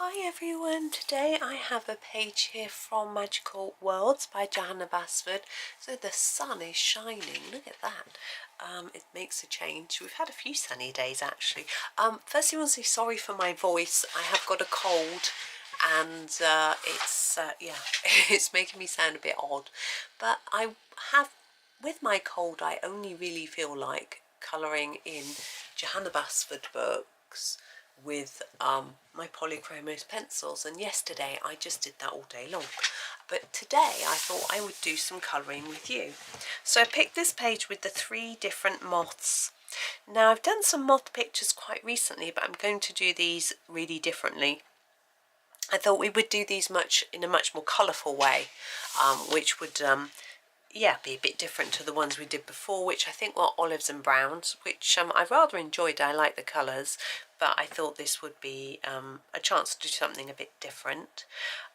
Hi everyone, today I have a page here from Magical Worlds by Johanna Basford. So the sun is shining, look at that. It makes a change. We've had a few sunny days actually. Firstly I want to say sorry for my voice. I have got a cold and it's making me sound a bit odd. But with my cold I only really feel like colouring in Johanna Basford books with my Polychromos pencils, and yesterday I just did that all day long, but today I thought I would do some colouring with you. So I picked this page with the 3 different moths. Now I've done some moth pictures quite recently, but I'm going to do these really differently. I thought we would do these in a much more colourful way, which would be a bit different to the ones we did before, which I think were olives and browns, which I rather enjoyed. I like the colours, but I thought this would be a chance to do something a bit different.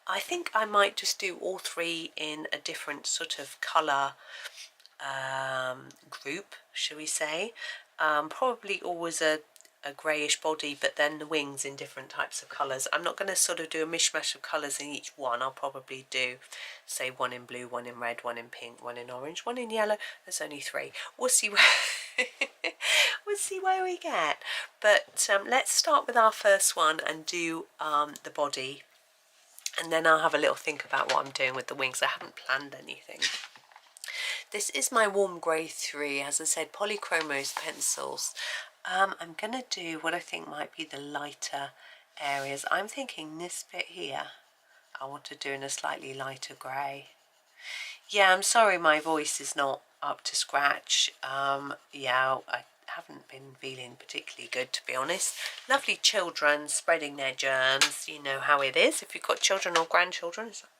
I think I might just do all 3 in a different sort of colour group, shall we say. Probably always a greyish body, but then the wings in different types of colours. I'm not going to sort of do a mishmash of colours in each one. I'll probably do, say, 1 in blue, 1 in red, 1 in pink, 1 in orange, 1 in yellow. There's only 3. We'll see where we'll see where we get. But let's start with our first one and do the body, and then I'll have a little think about what I'm doing with the wings. I haven't planned anything. This is my warm grey 3, as I said, Polychromos pencils. I'm going to do what I think might be the lighter areas. I'm thinking this bit here I want to do in a slightly lighter grey. Yeah, I'm sorry my voice is not up to scratch. I haven't been feeling particularly good, to be honest. Lovely children spreading their germs. You know how it is if you've got children or grandchildren. It's like,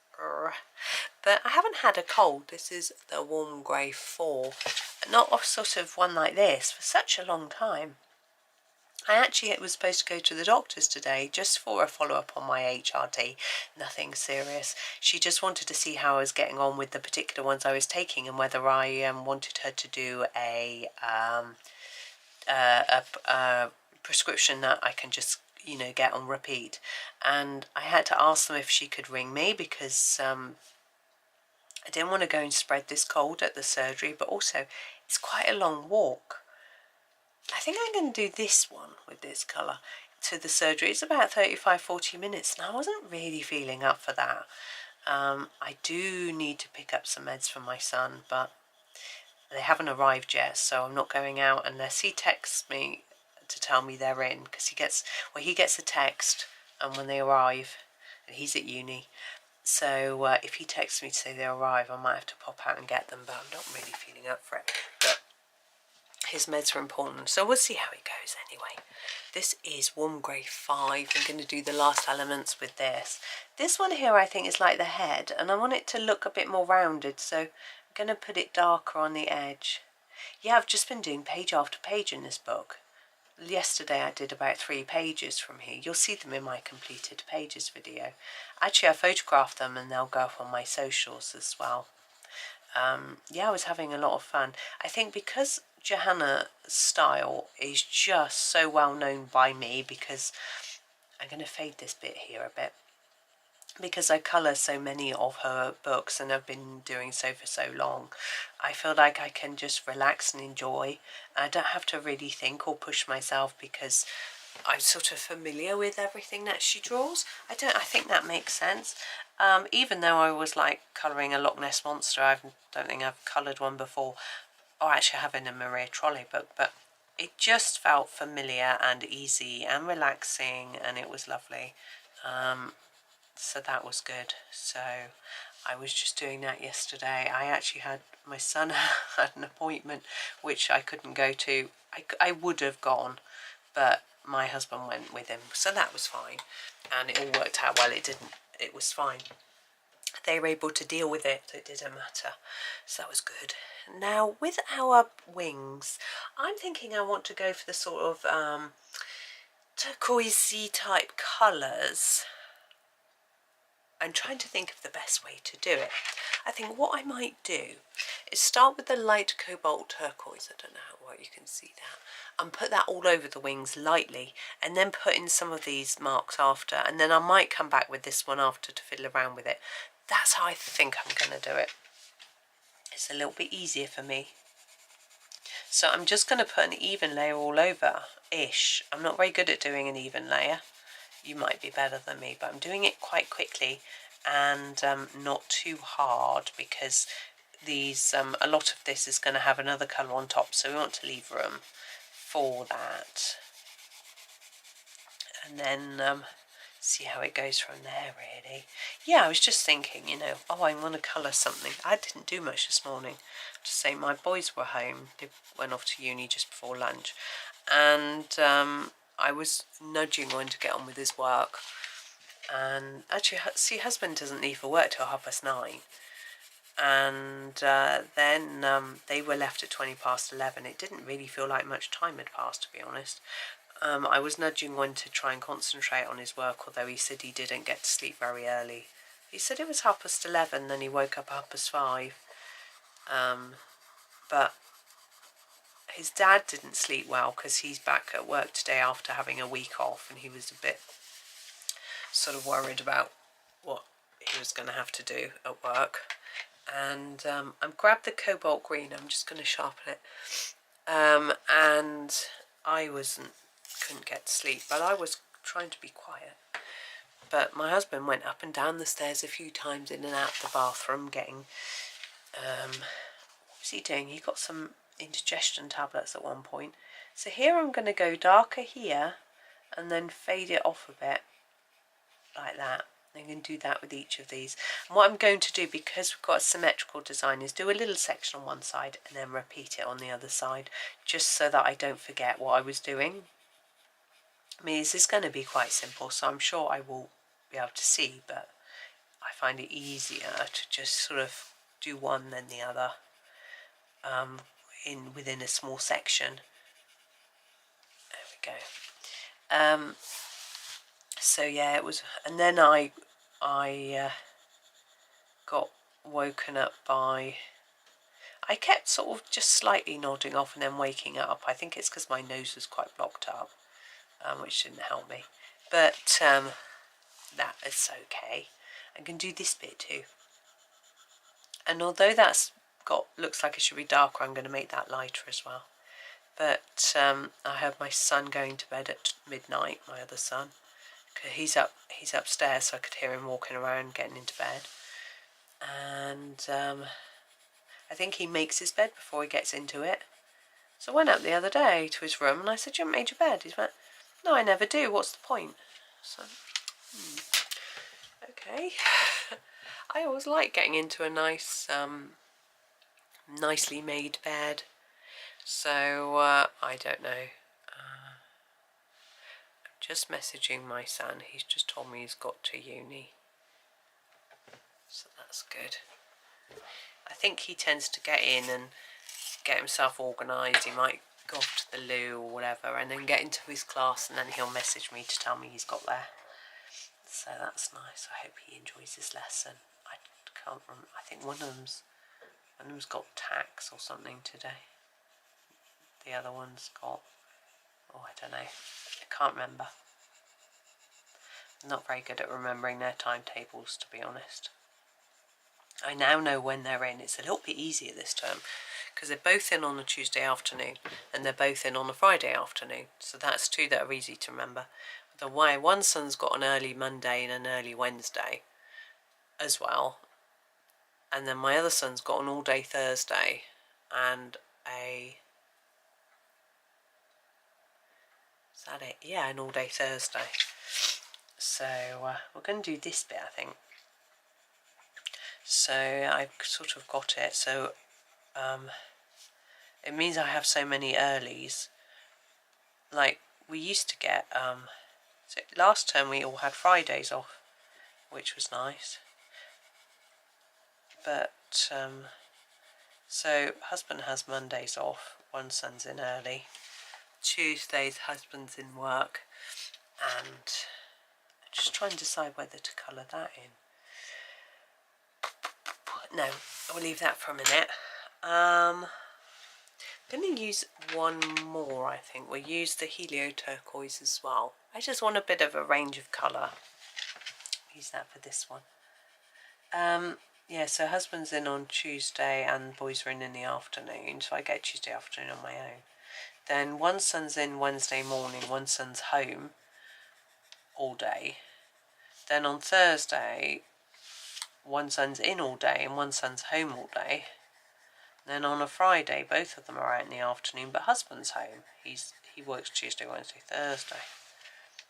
but I haven't had a cold. This is the warm grey 4. Not a sort of one like this for such a long time. I actually was supposed to go to the doctor's today just for a follow-up on my HRT. Nothing serious. She just wanted to see how I was getting on with the particular ones I was taking and whether I wanted her to do a prescription that I can just get on repeat. And I had to ask them if she could ring me because I didn't want to go and spread this cold at the surgery, but also it's quite a long walk. I think I'm going to do this one with this colour to the surgery. It's about 35-40 minutes and I wasn't really feeling up for that. I do need to pick up some meds for my son, but they haven't arrived yet, so I'm not going out unless he texts me to tell me they're in, because he gets a text and when they arrive, and he's at uni. So if he texts me to say they arrive, I might have to pop out and get them, but I'm not really feeling up for it. But his meds are important, so we'll see how it goes anyway. This is warm grey 5. I'm going to do the last elements with this. This one here I think is like the head, and I want it to look a bit more rounded, so I'm going to put it darker on the edge. Yeah, I've just been doing page after page in this book. Yesterday I did about 3 pages from here. You'll see them in my completed pages video. Actually I photographed them and they'll go up on my socials as well. I was having a lot of fun. I think because Johanna's style is just so well known by me, because I'm going to fade this bit here a bit, because I colour so many of her books and I've been doing so for so long, I feel like I can just relax and enjoy. I don't have to really think or push myself because I'm sort of familiar with everything that she draws. I think that makes sense. Even though I was like colouring a Loch Ness Monster, I don't think I've coloured one before, or actually I have in a Maria Trolley book, but it just felt familiar and easy and relaxing, and it was lovely. So that was good. So I was just doing that yesterday. I actually had, my son had an appointment which I couldn't go to. I would have gone, but my husband went with him, so that was fine, and it all worked out well. It was fine. They were able to deal with it, so it didn't matter. So that was good. Now with our wings, I'm thinking I want to go for the sort of turquoise type colours. I'm trying to think of the best way to do it. I think what I might do is start with the light cobalt turquoise. I don't know how well you can see that. And put that all over the wings lightly, and then put in some of these marks after. And then I might come back with this one after to fiddle around with it. That's how I think I'm going to do it. It's a little bit easier for me. So I'm just going to put an even layer all over-ish. I'm not very good at doing an even layer. You might be better than me, but I'm doing it quite quickly and not too hard, because these a lot of this is going to have another colour on top, so we want to leave room for that. And then see how it goes from there, really. Yeah, I was just thinking, you know, oh, I want to colour something. I didn't do much this morning. To say, my boys were home. They went off to uni just before lunch. And I was nudging Owen to get on with his work. And actually, see, husband doesn't leave for work till 9:30. And then they were left at 11:20. It didn't really feel like much time had passed, to be honest. I was nudging one to try and concentrate on his work, although he said he didn't get to sleep very early. He said it was 11:30, then he woke up 5:30. But his dad didn't sleep well because he's back at work today after having a week off, and he was a bit sort of worried about what he was going to have to do at work. And I've grabbed the cobalt green. I'm just going to sharpen it. And I couldn't get to sleep, but I was trying to be quiet. But my husband went up and down the stairs a few times, in and out the bathroom, getting what was he doing? He got some indigestion tablets at one point. So here I'm going to go darker here and then fade it off a bit like that. I'm going to do that with each of these. And what I'm going to do, because we've got a symmetrical design, is do a little section on one side and then repeat it on the other side, just so that I don't forget what I was doing. I mean, this is going to be quite simple, so I'm sure I will be able to see, but I find it easier to just sort of do one then the other within a small section. There we go. So yeah, it was, and then I got woken up by, I kept sort of just slightly nodding off and then waking up. I think it's because my nose was quite blocked up, which didn't help me. But that is okay. I can do this bit too. And although that's looks like it should be darker, I'm going to make that lighter as well. But I have my son going to bed at midnight, my other son. He's upstairs, so I could hear him walking around getting into bed. And I think he makes his bed before he gets into it. So I went up the other day to his room and I said, "You haven't made your bed?" He went, "No, I never do. What's the point?" So, okay. I always like getting into a nice, nicely made bed. So I don't know. Just messaging my son. He's just told me he's got to uni, so that's good. I think he tends to get in and get himself organised. He might go off to the loo or whatever and then get into his class, and then he'll message me to tell me he's got there. So that's nice. I hope he enjoys his lesson. I can't remember. I think one of them's got tax or something today. The other one's got, oh, I don't know. I can't remember. I'm not very good at remembering their timetables, to be honest. I now know when they're in. It's a little bit easier this term because they're both in on a Tuesday afternoon and they're both in on a Friday afternoon. So that's two that are easy to remember. The one son's got an early Monday and an early Wednesday as well. And then my other son's got an all-day Thursday and a... Is that it? Yeah, an all-day Thursday. So we're going to do this bit, I think. So I've sort of got it. So it means I have so many earlies. Like we used to get, so last term we all had Fridays off, which was nice. But so husband has Mondays off. One son's in early. Tuesdays husband's in work, and I'm just trying to decide whether to colour that in. no, we'll leave that for a minute. I'm going to use one more, I think. We'll use the helio turquoise as well. I just want a bit of a range of colour. Use that for this one. Yeah, so husband's in on Tuesday and boys are in the afternoon, so I get Tuesday afternoon on my own. Then one son's in Wednesday morning, one son's home all day. Then on Thursday, one son's in all day and one son's home all day. Then on a Friday, both of them are out in the afternoon, but husband's home. He works Tuesday, Wednesday, Thursday.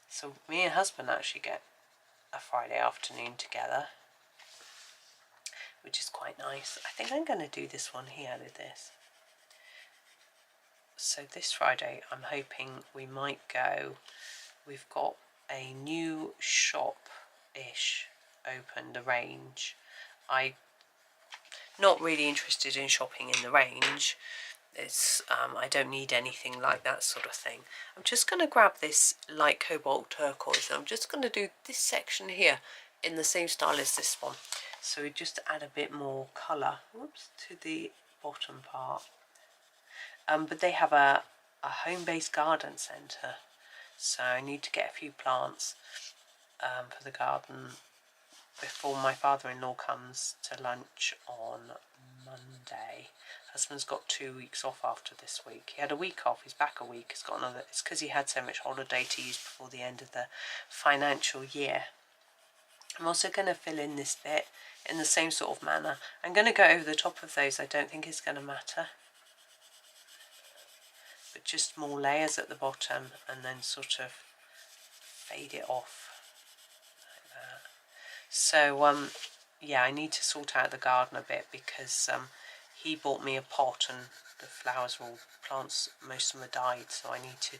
So me and husband actually get a Friday afternoon together, which is quite nice. I think I'm going to do this one here with this. So this Friday, I'm hoping we might go. We've got a new shop-ish opened, the range. I'm not really interested in shopping in the range. It's I don't need anything like that sort of thing. I'm just going to grab this light cobalt turquoise. I'm just going to do this section here in the same style as this one. So we just add a bit more colour, to the bottom part. But they have a home-based garden centre, so I need to get a few plants for the garden before my father-in-law comes to lunch on Monday. Husband's got 2 weeks off after this week. He had a week off, he's back a week, he's got another. It's because he had so much holiday to use before the end of the financial year. I'm also going to fill in this bit in the same sort of manner. I'm going to go over the top of those. I don't think it's going to matter. But just more layers at the bottom and then sort of fade it off like that. So yeah, I need to sort out the garden a bit because he bought me a pot and the flowers are all plants, most of them are died, so I need to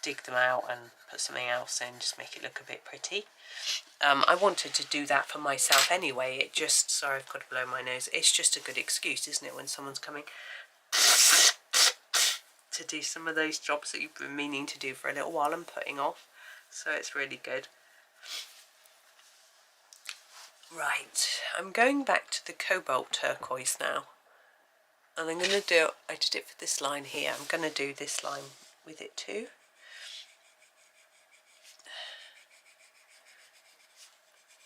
dig them out and put something else in, just make it look a bit pretty. I wanted to do that for myself anyway. It just, sorry, I've got to blow my nose. It's just a good excuse, isn't it, when someone's coming to do some of those jobs that you've been meaning to do for a little while and putting off. So it's really good. Right, I'm going back to the cobalt turquoise now. And I'm going to do, I did it for this line here. I'm going to do this line with it too.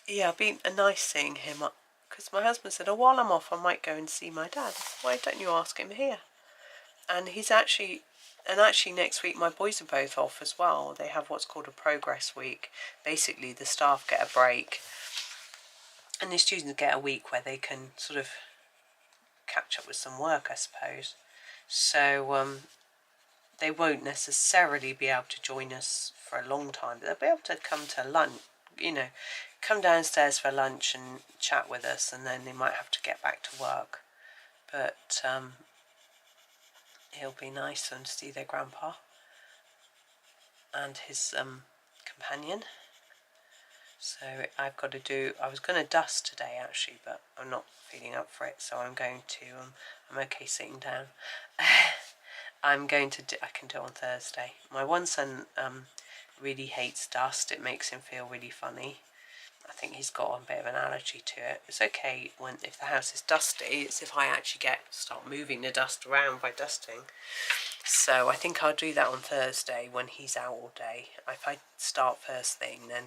Yeah, it'd be a nice seeing him up. Because my husband said, oh, while I'm off, I might go and see my dad. Why don't you ask him here? And he's actually, next week my boys are both off as well. They have what's called a progress week. Basically, the staff get a break. And the students get a week where they can sort of catch up with some work, I suppose. So they won't necessarily be able to join us for a long time, but they'll be able to come to lunch, you know, come downstairs for lunch and chat with us, and then they might have to get back to work. But it'll be nice for them to see their grandpa and his companion. So I've got to do, I was going to dust today actually, but I'm not feeling up for it, so I'm going to, I'm okay sitting down. I'm going to do, I can do it on Thursday. My one son really hates dust. It makes him feel really funny. I think he's got a bit of an allergy to it. It's okay if the house is dusty. It's if I actually start moving the dust around by dusting. So I think I'll do that on Thursday when he's out all day. If I start first thing, then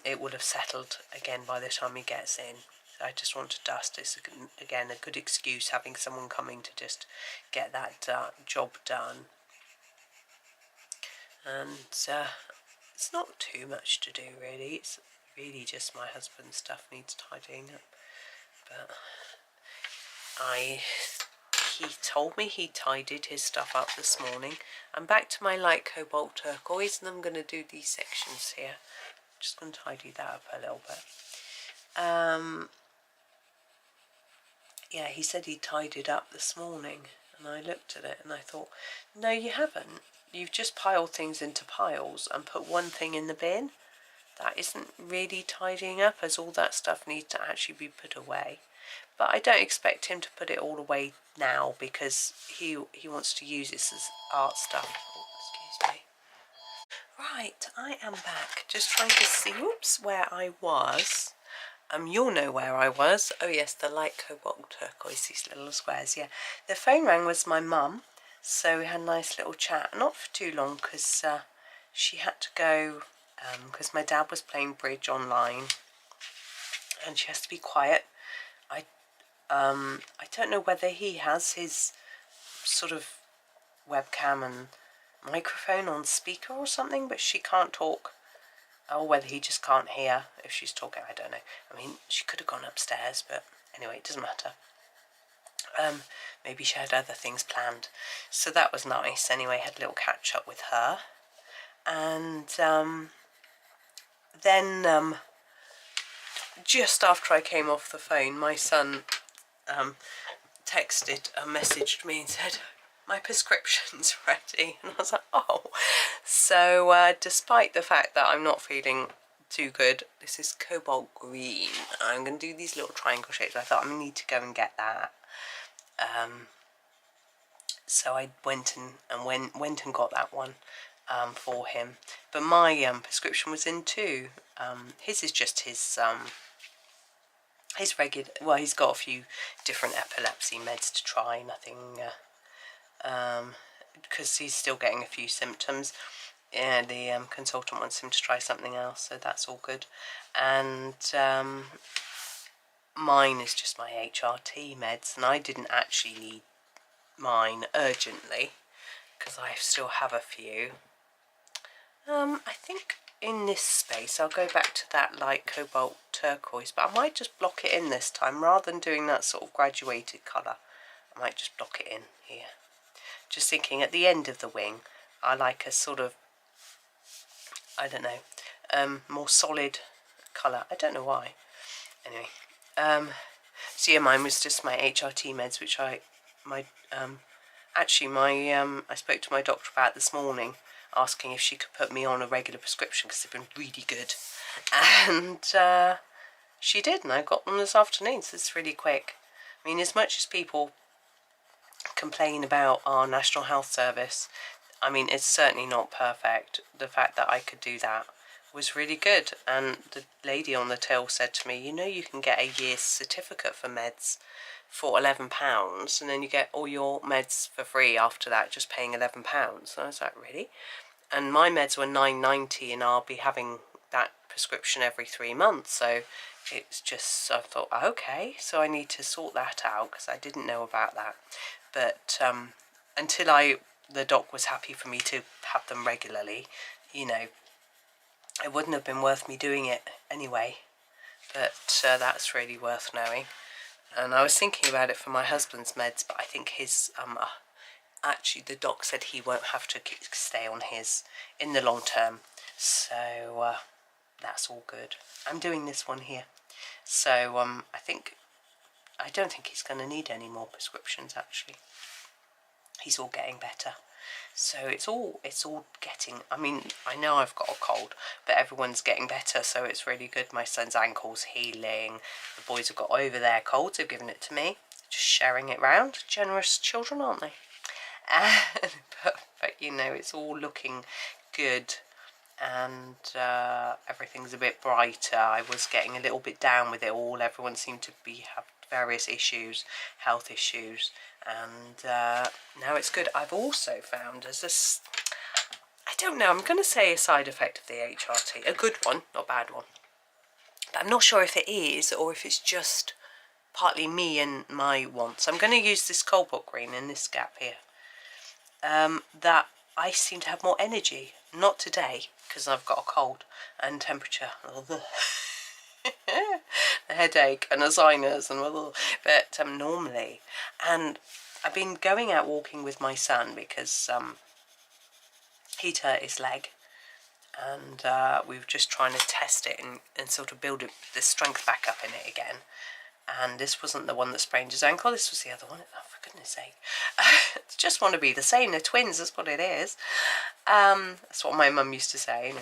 it would have settled again by the time he gets in. I just want to dust. It's again a good excuse, having someone coming to just get that job done. And it's not too much to do really. It's really just my husband's stuff needs tidying up. But he told me he tidied his stuff up this morning. I'm back to my light cobalt turquoise, and I'm going to do these sections here. Just going to tidy that up a little bit. Yeah, he said he tidied up this morning, and I looked at it and I thought, no, you haven't. You've just piled things into piles and put one thing in the bin. That isn't really tidying up, as all that stuff needs to actually be put away. But I don't expect him to put it all away now, because he wants to use this as art stuff. Oh, excuse me. Right, I am back. Just trying to see, where I was. You'll know where I was. Oh yes, the light cobalt turquoise, these little squares, yeah. The phone rang was my mum, so we had a nice little chat. Not for too long, because she had to go, because my dad was playing bridge online, and she has to be quiet. I don't know whether he has his sort of webcam and microphone on speaker or something, but she can't talk. Or whether he just can't hear if she's talking, I don't know. I mean, she could have gone upstairs, but anyway, it doesn't matter. Maybe she had other things planned. So that was nice. Anyway, had a little catch up with her. And then just after I came off the phone, my son texted and messaged me and said, my prescription's ready. And I was like, oh. So despite the fact that I'm not feeling too good, this is cobalt green. I'm going to do these little triangle shapes. I thought I need to go and get that. So I went and got that one for him. But my prescription was in too. His is just his regular, well, he's got a few different epilepsy meds to try, nothing, because he's still getting a few symptoms. Yeah, the consultant wants him to try something else, so that's all good. And mine is just my HRT meds, and I didn't actually need mine urgently, because I still have a few. I think in this space I'll go back to that light cobalt turquoise, but I might just block it in this time rather than doing that sort of graduated colour. I might just block it in here. Just thinking at the end of the wing I like a sort of, I don't know, more solid colour. I don't know why. Anyway, so yeah, mine was just my HRT meds, which I spoke to my doctor about this morning, asking if she could put me on a regular prescription because they've been really good, and she did, and I got them this afternoon, so it's really quick. I mean, as much as people complain about our National Health Service, I mean, it's certainly not perfect. The fact that I could do that was really good, and the lady on the till said to me, you know, you can get a year's certificate for meds for £11, and then you get all your meds for free after that, just paying £11. And I was like, really? And my meds were £9.90, and I'll be having that prescription every 3 months, so it's just, I thought, okay, so I need to sort that out, because I didn't know about that. But until the doc was happy for me to have them regularly, you know, it wouldn't have been worth me doing it anyway. But that's really worth knowing. And I was thinking about it for my husband's meds, but I think his, actually the doc said he won't have to stay on his in the long term. So that's all good. I'm doing this one here. So I don't think he's going to need any more prescriptions, actually. He's all getting better. So it's all getting, I mean, I know I've got a cold, but everyone's getting better, so it's really good. My son's ankle's healing. The boys have got over their colds, they've given it to me. Just sharing it round. Generous children, aren't they? But you know, it's all looking good, and everything's a bit brighter. I was getting a little bit down with it all. Everyone seemed to have various issues, health issues, and now it's good. I've also found I don't know, I'm going to say a side effect of the HRT, a good one, not a bad one, but I'm not sure if it is or if it's just partly me and my wants. I'm going to use this cobalt green in this gap here, that I seem to have more energy. Not today, because I've got a cold and temperature. A headache and a sinus, and but normally. And I've been going out walking with my son because he'd hurt his leg, and we were just trying to test it and sort of build the strength back up in it again. And this wasn't the one that sprained his ankle, this was the other one. Oh, for goodness sake. Just want to be the same, they're twins, that's what it is. That's what my mum used to say, you know.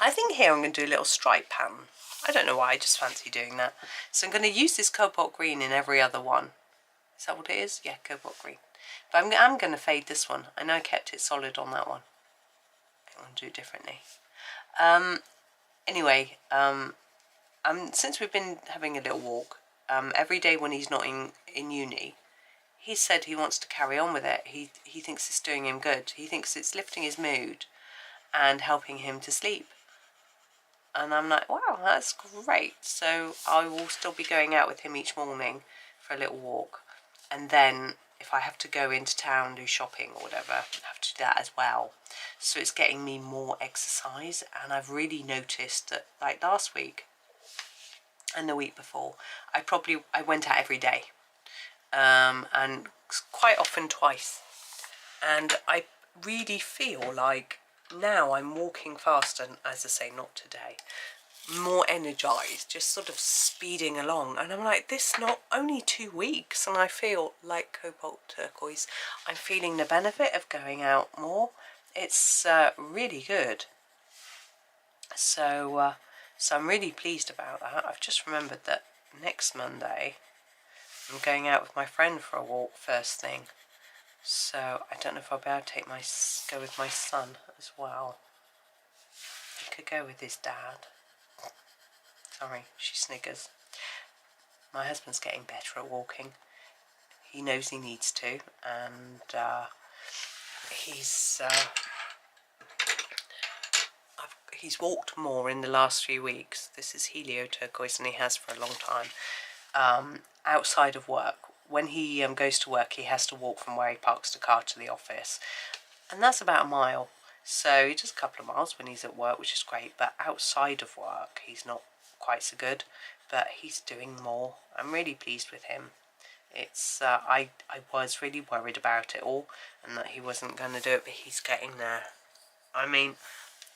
I think here I'm going to do a little stripe pattern. I don't know why, I just fancy doing that. So I'm going to use this cobalt green in every other one. Is that what it is? Yeah, cobalt green. But I'm going to fade this one. I know I kept it solid on that one. I'm going to do it differently. Anyway, since we've been having a little walk, every day when he's not in uni, he said he wants to carry on with it. He thinks it's doing him good. He thinks it's lifting his mood and helping him to sleep. And I'm like, wow, that's great. So I will still be going out with him each morning for a little walk. And then if I have to go into town, do shopping or whatever, I have to do that as well. So it's getting me more exercise. And I've really noticed that, like last week and the week before, I went out every day. And quite often twice. And I really feel like now I'm walking faster, and as I say, not today, more energized, just sort of speeding along. And I'm like, this not only 2 weeks, and I feel like cobalt turquoise. I'm feeling the benefit of going out more. It's really good. So I'm really pleased about that. I've just remembered that next Monday I'm going out with my friend for a walk first thing. So I don't know if I'll be able to go with my son as well. He could go with his dad. Sorry, she sniggers. My husband's getting better at walking. He knows he needs to, and he's walked more in the last few weeks. This is helio turquoise, and he has for a long time. Outside of work, when he goes to work, he has to walk from where he parks the car to the office, and that's about a mile. So he does a couple of miles when he's at work, which is great, but outside of work he's not quite so good, but he's doing more. I'm really pleased with him. It's I was really worried about it all and that he wasn't going to do it, but he's getting there. I mean,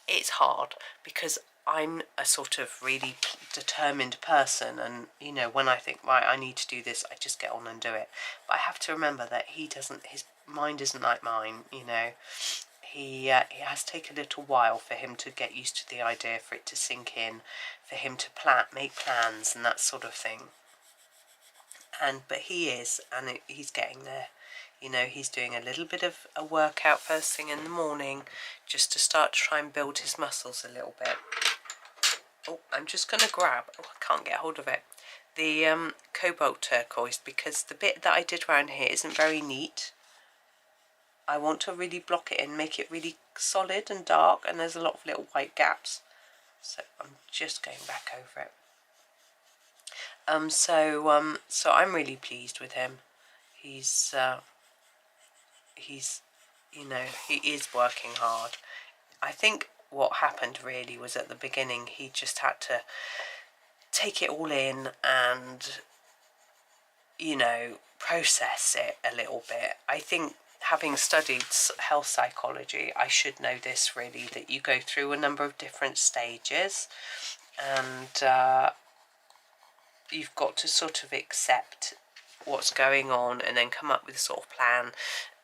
it's hard because I'm a sort of really determined person, and you know, when I think, right, I need to do this, I just get on and do it. But I have to remember that he doesn't, his mind isn't like mine, you know. He has taken a little while for him to get used to the idea, for it to sink in, for him to make plans and that sort of thing. But he is, and he's getting there. You know, he's doing a little bit of a workout first thing in the morning, just to start to try and build his muscles a little bit. Oh, I'm just going to grab, I can't get hold of it, the cobalt turquoise, because the bit that I did around here isn't very neat. I want to really block it in, make it really solid and dark, and there's a lot of little white gaps. So I'm just going back over it. So I'm really pleased with him. He's you know, he is working hard. I think what happened really was at the beginning he just had to take it all in and, you know, process it a little bit. I think, having studied health psychology, I should know this really, that you go through a number of different stages, and you've got to sort of accept what's going on and then come up with a sort of plan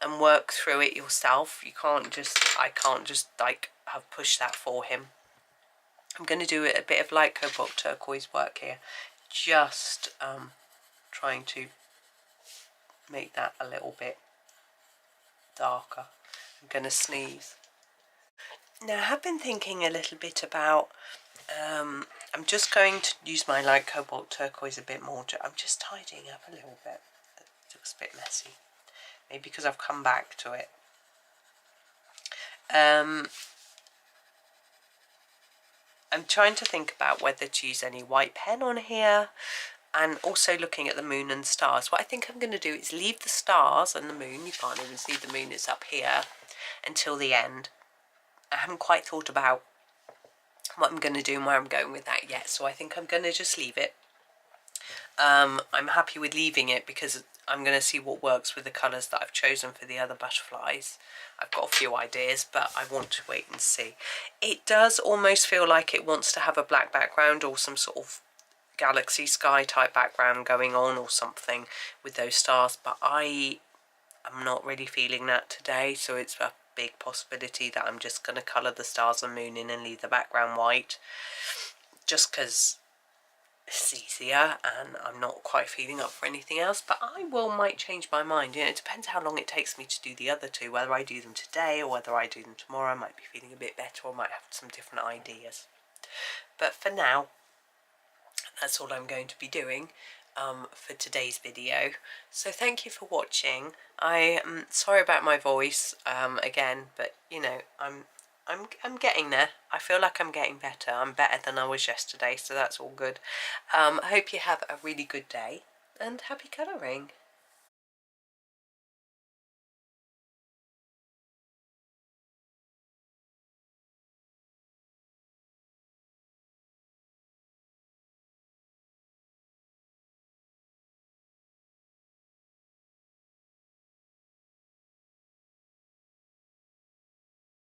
and work through it yourself. I can't just like have pushed that for him. I'm going to do a bit of light cobalt turquoise work here, just trying to make that a little bit darker. I'm going to sneeze. Now, I have been thinking a little bit about, I'm just going to use my light cobalt turquoise a bit more. I'm just tidying up a little bit. It looks a bit messy. Maybe because I've come back to it. I'm trying to think about whether to use any white pen on here, and also looking at the moon and stars. What I think I'm going to do is leave the stars and the moon, you can't even see the moon, it's up here, until the end. I haven't quite thought about what I'm going to do and where I'm going with that yet, so I think I'm going to just leave it. I'm happy with leaving it because I'm going to see what works with the colours that I've chosen for the other butterflies. I've got a few ideas, but I want to wait and see. It does almost feel like it wants to have a black background or some sort of galaxy sky type background going on or something with those stars, but I am not really feeling that today, so it's a big possibility that I'm just going to colour the stars and moon in and leave the background white, just because it's easier and I'm not quite feeling up for anything else. But I might change my mind. You know, it depends how long it takes me to do the other two, whether I do them today or whether I do them tomorrow. I might be feeling a bit better or might have some different ideas. But for now, that's all I'm going to be doing for today's video. So thank you for watching. I am sorry about my voice again, but you know, I'm getting there. I feel like I'm getting better. I'm better than I was yesterday, so that's all good. I hope you have a really good day and happy colouring.